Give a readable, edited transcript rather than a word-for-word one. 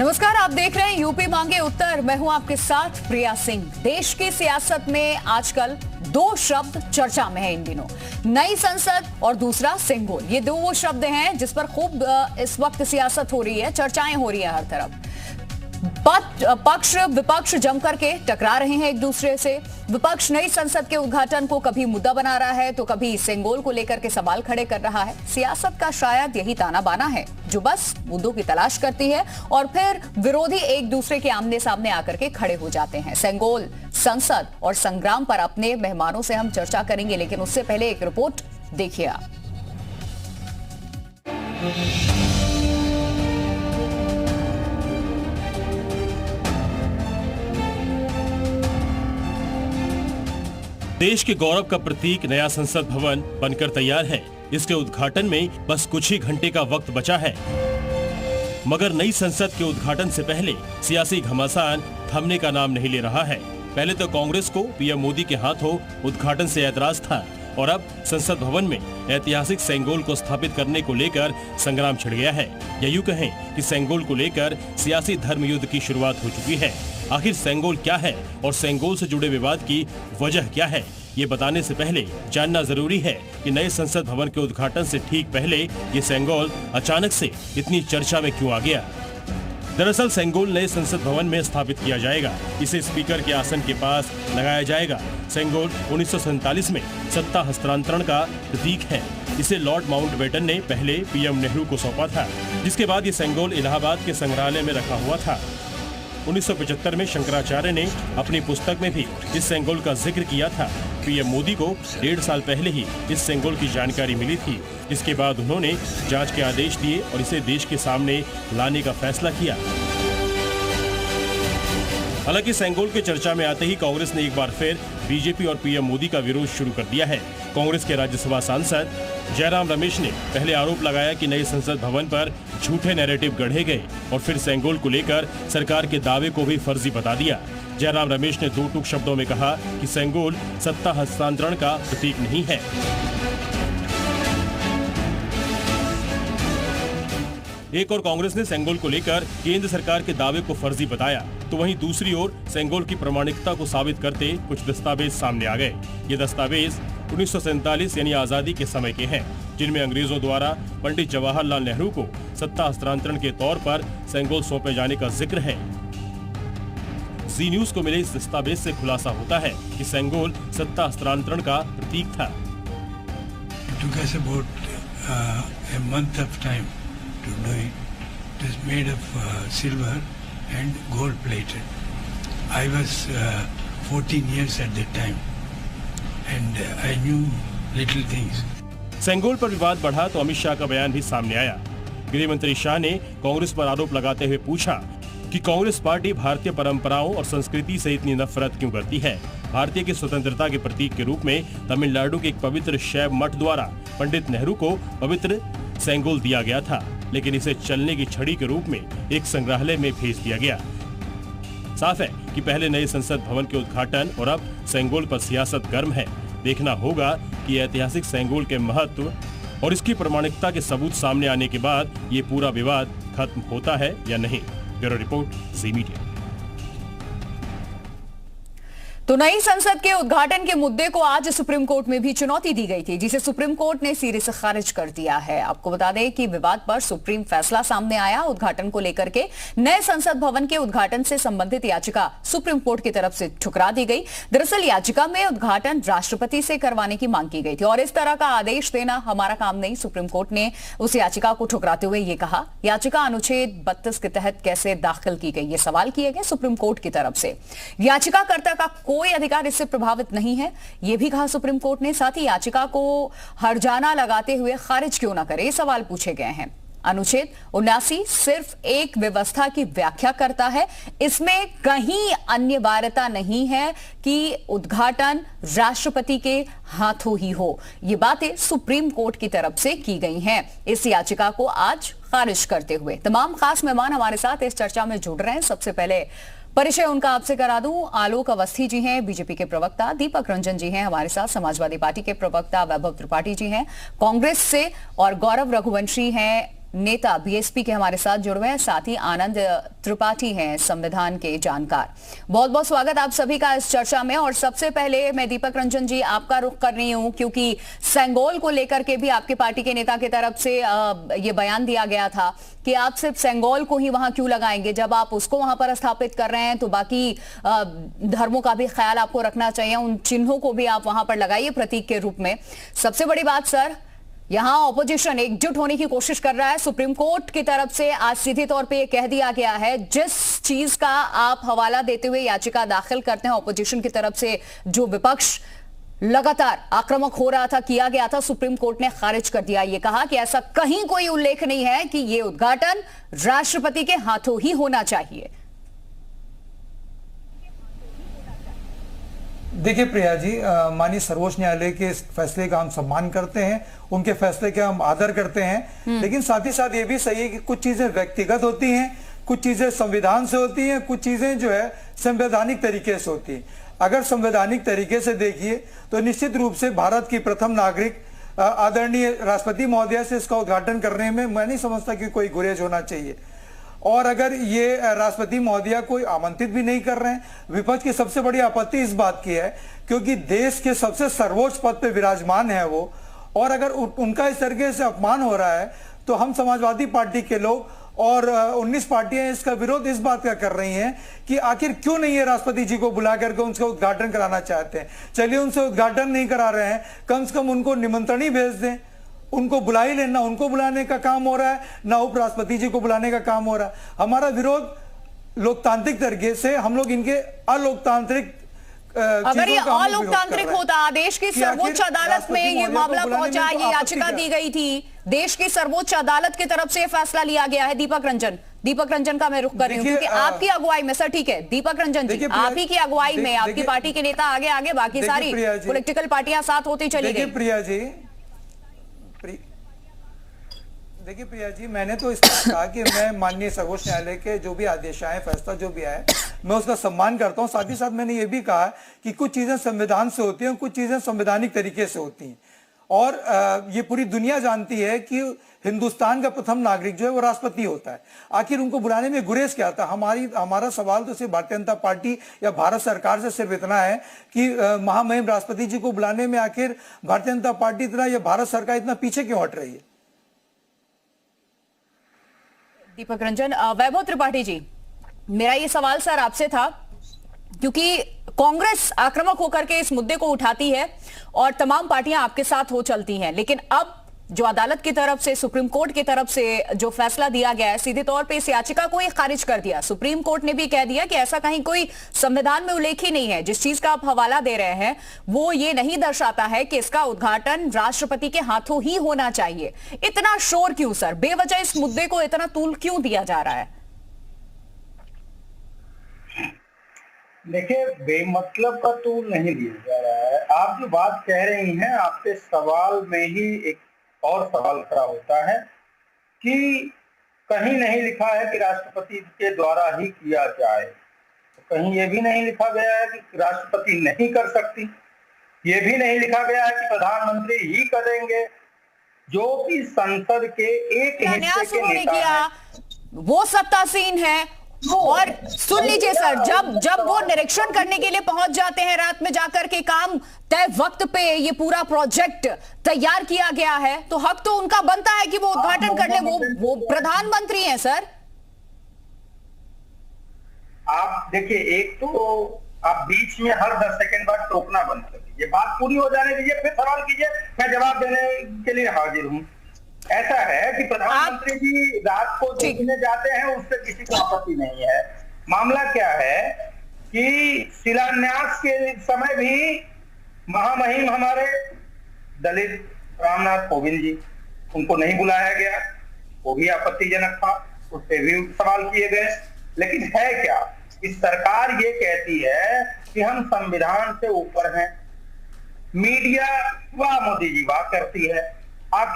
नमस्कार, आप देख रहे हैं यूपी मांगे उत्तर। मैं हूं आपके साथ प्रिया सिंह। देश की सियासत में आजकल दो शब्द चर्चा में है इन दिनों, नई संसद और दूसरा सेंगोल। ये दो वो शब्द हैं जिस पर खूब इस वक्त सियासत हो रही है, चर्चाएं हो रही है हर तरफ। पक्ष विपक्ष जमकर के टकरा रहे हैं एक दूसरे से। विपक्ष नई संसद के उद्घाटन को कभी मुद्दा बना रहा है तो कभी सेंगोल को लेकर के सवाल खड़े कर रहा है। सियासत का शायद यही ताना बाना है जो बस मुद्दों की तलाश करती है और फिर विरोधी एक दूसरे के आमने सामने आकर के खड़े हो जाते हैं। सेंगोल, संसद और संग्राम पर अपने मेहमानों से हम चर्चा करेंगे, लेकिन उससे पहले एक रिपोर्ट देखिए आप। देश के गौरव का प्रतीक नया संसद भवन बनकर तैयार है। इसके उद्घाटन में बस कुछ ही घंटे का वक्त बचा है, मगर नई संसद के उद्घाटन से पहले सियासी घमासान थमने का नाम नहीं ले रहा है। पहले तो कांग्रेस को पीएम मोदी के हाथों उद्घाटन से ऐतराज था और अब संसद भवन में ऐतिहासिक सेंगोल को स्थापित करने को लेकर संग्राम छिड़ गया है। या यूं कहें कि सेंगोल को लेकर सियासी धर्म युद्ध की शुरुआत हो चुकी है। आखिर सेंगोल क्या है और सेंगोल से जुड़े विवाद की वजह क्या है, ये बताने से पहले जानना जरूरी है कि नए संसद भवन के उद्घाटन से ठीक पहले ये सेंगोल अचानक से इतनी चर्चा में क्यों आ गया। दरअसल सेंगोल नए संसद भवन में स्थापित किया जाएगा। इसे स्पीकर के आसन के पास लगाया जाएगा। सेंगोल 1947 में सत्ता हस्तांतरण का प्रतीक है। इसे लॉर्ड माउंटबेटन ने पहले पीएम नेहरू को सौंपा था, जिसके बाद ये सेंगोल इलाहाबाद के संग्रहालय में रखा हुआ था। 1975 में शंकराचार्य ने अपनी पुस्तक में भी इस सेंगोल का जिक्र किया था। पीएम मोदी को 1.5 साल पहले ही इस सेंगोल की जानकारी मिली थी, जिसके बाद उन्होंने जांच के आदेश दिए और इसे देश के सामने लाने का फैसला किया। हालांकि सेंगोल के चर्चा में आते ही कांग्रेस ने एक बार फिर बीजेपी और पीएम मोदी का विरोध शुरू कर दिया है। कांग्रेस के राज्यसभा सांसद जयराम रमेश ने पहले आरोप लगाया कि नए संसद भवन पर झूठे नैरेटिव गढ़े गए और फिर सेंगोल को लेकर सरकार के दावे को भी फर्जी बता दिया। जयराम रमेश ने दो टूक शब्दों में कहा कि सेंगोल सत्ता हस्तांतरण का प्रतीक नहीं है। एक और कांग्रेस ने सेंगोल को लेकर केंद्र सरकार के दावे को फर्जी बताया, तो वहीं दूसरी ओर सेंगोल की प्रामाणिकता को साबित करते कुछ दस्तावेज सामने आ गए। ये दस्तावेज 1947 यानी आजादी के समय के हैं, जिनमें अंग्रेजों द्वारा पंडित जवाहरलाल नेहरू को सत्ता हस्तांतरण के तौर पर सेंगोल सौंपे जाने का जिक्र है। जी न्यूज को मिले इस दस्तावेज से खुलासा होता है कि सेंगोल सत्ता हस्तांतरण का प्रतीक था। To do it. It is made of silver and gold plated. I was 14 years at that time and I knew little things. Sengol पर विवाद बढ़ा तो अमित शाह का बयान भी सामने आया। गृह मंत्री शाह ने कांग्रेस पर आरोप लगाते हुए पूछा कि कांग्रेस पार्टी भारतीय परंपराओं और संस्कृति से इतनी नफरत क्यों करती है। भारतीय की स्वतंत्रता के प्रतीक के रूप में तमिलनाडु के एक पवित्र शैव मठ द्वारा पंडित नेहरू को पवित्र सेंगोल दिया गया था, लेकिन इसे चलने की छड़ी के रूप में एक संग्रहालय में भेज दिया गया। साफ है कि पहले नए संसद भवन के उद्घाटन और अब सेंगोल पर सियासत गर्म है। देखना होगा कि ऐतिहासिक सेंगोल के महत्व और इसकी प्रामाणिकता के सबूत सामने आने के बाद ये पूरा विवाद खत्म होता है या नहीं। ब्यूरो रिपोर्ट, जी मीडिया। तो नई संसद के उद्घाटन के मुद्दे को आज सुप्रीम कोर्ट में भी चुनौती दी गई थी, जिसे सुप्रीम कोर्ट ने सिरे से खारिज कर दिया है। आपको बता दें कि विवाद पर सुप्रीम फैसला सामने आया। उद्घाटन को लेकर के नए संसद भवन के उद्घाटन से संबंधित याचिका सुप्रीम कोर्ट की तरफ से ठुकरा दी गई। दरअसल याचिका में उद्घाटन राष्ट्रपति से करवाने की मांग की गई थी और इस तरह का आदेश देना हमारा काम नहीं। सुप्रीम कोर्ट ने उस याचिका को ठुकराते हुए ये कहा, याचिका अनुच्छेद 32 के तहत कैसे दाखिल की गई, ये सवाल किए गए सुप्रीम कोर्ट की तरफ से। याचिकाकर्ता का कोई अधिकार इससे प्रभावित नहीं है, यह भी कहा सुप्रीम कोर्ट ने। साथ ही याचिका को हर्जाना लगाते हुए खारिज क्यों न करे, सवाल पूछे गए हैं। अनुच्छेद 79 सिर्फ एक व्यवस्था की व्याख्या करता है, इसमें कहीं अनिवार्यता नहीं है कि उद्घाटन राष्ट्रपति के हाथों ही हो। ये बातें सुप्रीम कोर्ट की तरफ से की गई हैं इस याचिका को आज खारिज करते हुए। तमाम खास मेहमान हमारे साथ इस चर्चा में जुड़ रहे हैं। सबसे पहले परिचय उनका आपसे करा दूं। आलोक अवस्थी जी हैं बीजेपी के प्रवक्ता, दीपक रंजन जी हैं हमारे साथ समाजवादी पार्टी के प्रवक्ता, वैभव त्रिपाठी जी हैं कांग्रेस से, और गौरव रघुवंशी हैं नेता बीएसपी के हमारे साथ जुड़ हुए हैं, साथ ही आनंद त्रिपाठी हैं, संविधान के जानकार। बहुत बहुत स्वागत आप सभी का इस चर्चा में। और सबसे पहले मैं दीपक रंजन जी आपका रुख कर रही हूं, क्योंकि सेंगोल को लेकर के भी आपके पार्टी के नेता की तरफ से ये बयान दिया गया था कि आप सिर्फ सेंगोल को ही वहां क्यों लगाएंगे, जब आप उसको वहां पर स्थापित कर रहे हैं तो बाकी धर्मों का भी ख्याल आपको रखना चाहिए, उन चिन्हों को भी आप वहां पर लगाइए प्रतीक के रूप में। सबसे बड़ी बात सर, यहां ऑपोजिशन एकजुट होने की कोशिश कर रहा है। सुप्रीम कोर्ट की तरफ से आज सीधे तौर पे ये कह दिया गया है, जिस चीज का आप हवाला देते हुए याचिका दाखिल करते हैं ऑपोजिशन की तरफ से, जो विपक्ष लगातार आक्रामक हो रहा था, किया गया था, सुप्रीम कोर्ट ने खारिज कर दिया। ये कहा कि ऐसा कहीं कोई उल्लेख नहीं है कि ये उद्घाटन राष्ट्रपति के हाथों ही होना चाहिए। देखिए प्रिया जी, माननीय सर्वोच्च न्यायालय के इस फैसले का हम सम्मान करते हैं, उनके फैसले का हम आदर करते हैं, लेकिन साथ ही साथ ये भी सही है कि कुछ चीजें व्यक्तिगत होती हैं, कुछ चीजें संविधान से होती हैं, कुछ चीजें जो है संवैधानिक तरीके से होती हैं। अगर संवैधानिक तरीके से देखिए तो निश्चित रूप से भारत की प्रथम नागरिक आदरणीय राष्ट्रपति महोदय से इसका उद्घाटन करने में मैं नहीं समझता कि कोई गुरेज होना चाहिए। और अगर ये राष्ट्रपति महोदया कोई आमंत्रित भी नहीं कर रहे हैं, विपक्ष की सबसे बड़ी आपत्ति इस बात की है क्योंकि देश के सबसे सर्वोच्च पद पे विराजमान है वो, और अगर उनका इस तरीके से अपमान हो रहा है तो हम समाजवादी पार्टी के लोग और 19 पार्टियां इसका विरोध इस बात का कर रही हैं कि आखिर क्यों नहीं है राष्ट्रपति जी को बुला करके उनका उद्घाटन कराना चाहते हैं। चलिए उनसे उद्घाटन नहीं करा रहे हैं, कम से कम उनको निमंत्रण ही भेज दें, उनको बुला ही लेना। उनको बुलाने का काम हो रहा है ना उपराष्ट्रपति जी को बुलाने का काम हो रहा है। हमारा विरोध लोकतांत्रिक तरीके से, हम लोग इनके अलोकतांत्रिक अगर ये अलोकतांत्रिक होता, देश की सर्वोच्च अदालत में ये मामला पहुंचा, ये याचिका दी गई थी, देश की सर्वोच्च अदालत की तरफ से फैसला लिया गया है। दीपक रंजन का मैं रुख कर रही हूँ क्योंकि आपकी अगुवाई में, सर ठीक है दीपक रंजन जी, आप ही की अगुवाई में आपकी पार्टी के नेता आगे आगे, बाकी सारी पॉलिटिकल पार्टियां साथ होती चली गई। देखिए प्रिया जी, मैंने तो इसका कहा कि मैं माननीय सर्वोच्च न्यायालय के जो भी आदेश आए, फैसला जो भी आए, मैं उसका सम्मान करता हूं। साथ ही साथ मैंने ये भी कहा कि कुछ चीजें संविधान से होती हैं, कुछ चीजें संवैधानिक तरीके से होती हैं। और ये पूरी दुनिया जानती है कि हिंदुस्तान का प्रथम नागरिक जो है वो राष्ट्रपति होता है। आखिर उनको बुलाने में गुरेज क्या था? हमारा सवाल तो सिर्फ भारतीय जनता पार्टी या भारत सरकार से सिर्फ इतना है कि महामहिम राष्ट्रपति जी को बुलाने में आखिर भारतीय जनता पार्टी इतना या भारत सरकार इतना पीछे क्यों हट रही है? दीपक रंजन, वैभव त्रिपाठी जी, मेरा ये सवाल सर आपसे था क्योंकि कांग्रेस आक्रामक होकर के इस मुद्दे को उठाती है और तमाम पार्टियां आपके साथ हो चलती हैं, लेकिन अब जो अदालत की तरफ से, सुप्रीम कोर्ट की तरफ से जो फैसला दिया गया है, सीधे तौर पे इस याचिका को ही खारिज कर दिया। सुप्रीम कोर्ट ने भी कह दिया कि ऐसा कहीं कोई संविधान में उल्लेख ही नहीं है। जिस चीज का आप हवाला दे रहे हैं वो ये नहीं दर्शाता है कि इसका उद्घाटन राष्ट्रपति के हाथों ही होना चाहिए। इतना शोर क्यों सर? बेवजह इस मुद्दे को इतना तूल क्यों दिया जा रहा है? देखिए, बेमतलब का तूल नहीं दिया जा रहा है। आप जो बात कह रही हैं, आपके सवाल में ही एक और सवाल खड़ा होता है कि कहीं नहीं लिखा है कि राष्ट्रपति के द्वारा ही किया जाए, तो कहीं ये भी नहीं लिखा गया है कि राष्ट्रपति नहीं कर सकती, ये भी नहीं लिखा गया है कि प्रधानमंत्री ही करेंगे, जो कि संसद के एक हिस्से के नेता हैं। वो सत्तासीन है। और सुन लीजिए सर, जब वो निरीक्षण करने के लिए पहुंच जाते हैं, रात में जाकर के काम तय वक्त पे ये पूरा प्रोजेक्ट तैयार किया गया है, तो हक तो उनका बनता है कि वो उद्घाटन कर ले। वो प्रधानमंत्री हैं सर। आप देखिए, एक तो आप बीच में हर 10 सेकंड बाद टोकना बंद कर दीजिए, बात पूरी हो जाने दीजिए, फिर सवाल कीजिए, मैं जवाब देने के लिए हाजिर हूँ। ऐसा है कि प्रधानमंत्री जी रात को देखने जाते हैं, उससे किसी को आपत्ति नहीं है। मामला क्या है कि शिलान्यास के समय भी महामहिम हमारे दलित रामनाथ कोविंद जी, उनको नहीं बुलाया गया, वो भी आपत्तिजनक था, उस पर भी सवाल किए गए। लेकिन है क्या, इस सरकार ये कहती है कि हम संविधान से ऊपर हैं, मीडिया वाह मोदी जी वाह करती है। आपकी